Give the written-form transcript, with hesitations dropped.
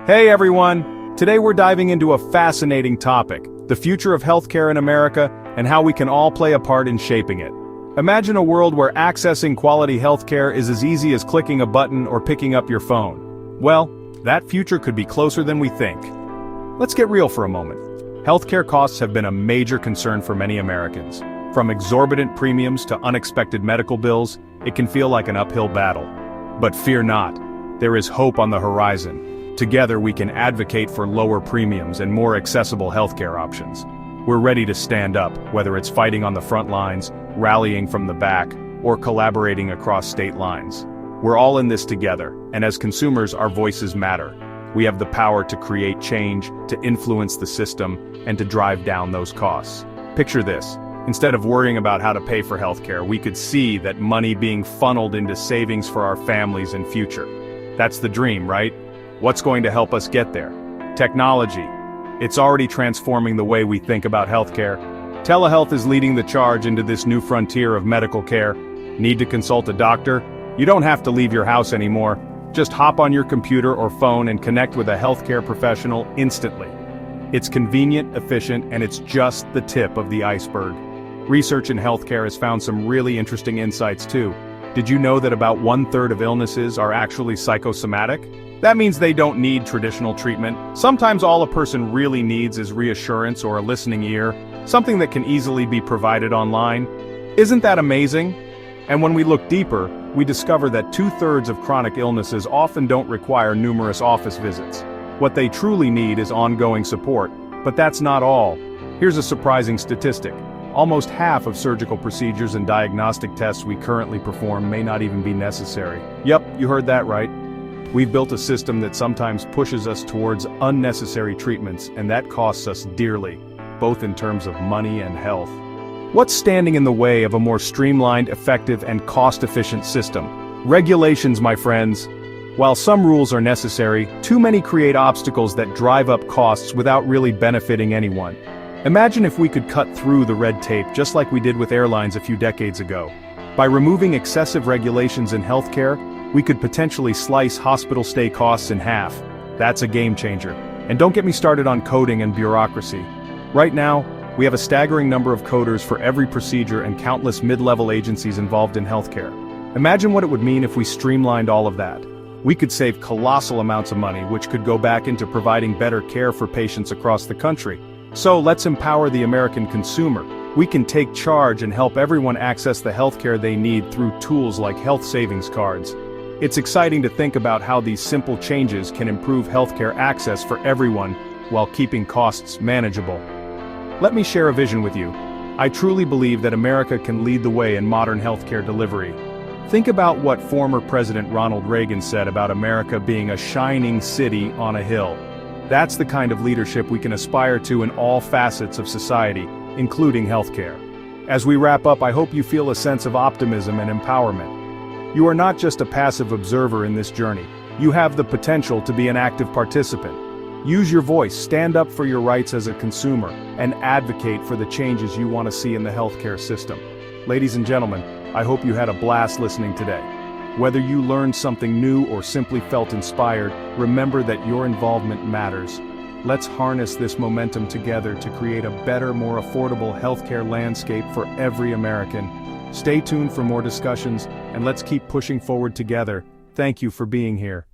Hey everyone! Today we're diving into a fascinating topic, the future of healthcare in America and how we can all play a part in shaping it. Imagine a world where accessing quality healthcare is as easy as clicking a button or picking up your phone. Well, that future could be closer than we think. Let's get real for a moment. Healthcare costs have been a major concern for many Americans. From exorbitant premiums to unexpected medical bills, it can feel like an uphill battle. But fear not, there is hope on the horizon. Together we can advocate for lower premiums and more accessible healthcare options. We're ready to stand up, whether it's fighting on the front lines, rallying from the back, or collaborating across state lines. We're all in this together, and as consumers our voices matter. We have the power to create change, to influence the system, and to drive down those costs. Picture this. Instead of worrying about how to pay for healthcare, we could see that money being funneled into savings for our families and future. That's the dream, right? What's going to help us get there? Technology. It's already transforming the way we think about healthcare. Telehealth is leading the charge into this new frontier of medical care. Need to consult a doctor? You don't have to leave your house anymore. Just hop on your computer or phone and connect with a healthcare professional instantly. It's convenient, efficient, and it's just the tip of the iceberg. Research in healthcare has found some really interesting insights too. Did you know that about 1/3 of illnesses are actually psychosomatic? That means they don't need traditional treatment. Sometimes all a person really needs is reassurance or a listening ear, something that can easily be provided online. Isn't that amazing? And when we look deeper, we discover that 2/3 of chronic illnesses often don't require numerous office visits. What they truly need is ongoing support. But that's not all. Here's a surprising statistic. Almost half of surgical procedures and diagnostic tests we currently perform may not even be necessary. Yep, you heard that right. We've built a system that sometimes pushes us towards unnecessary treatments, and that costs us dearly, both in terms of money and health. What's standing in the way of a more streamlined, effective, and cost-efficient system? Regulations, my friends. While some rules are necessary, too many create obstacles that drive up costs without really benefiting anyone. Imagine if we could cut through the red tape just like we did with airlines a few decades ago. By removing excessive regulations in healthcare, we could potentially slice hospital stay costs in half. That's a game changer. And don't get me started on coding and bureaucracy. Right now, we have a staggering number of coders for every procedure and countless mid-level agencies involved in healthcare. Imagine what it would mean if we streamlined all of that. We could save colossal amounts of money, which could go back into providing better care for patients across the country. So let's empower the American consumer. We can take charge and help everyone access the healthcare they need through tools like health savings cards. It's exciting to think about how these simple changes can improve healthcare access for everyone while keeping costs manageable. Let me share a vision with you. I truly believe that America can lead the way in modern healthcare delivery. Think about what former President Ronald Reagan said about America being a shining city on a hill. That's the kind of leadership we can aspire to in all facets of society, including healthcare. As we wrap up, I hope you feel a sense of optimism and empowerment. You are not just a passive observer in this journey. You have the potential to be an active participant. Use your voice, stand up for your rights as a consumer, and advocate for the changes you want to see in the healthcare system. Ladies and gentlemen, I hope you had a blast listening today. Whether you learned something new or simply felt inspired, remember that your involvement matters. Let's harness this momentum together to create a better, more affordable healthcare landscape for every American. Stay tuned for more discussions, and let's keep pushing forward together. Thank you for being here.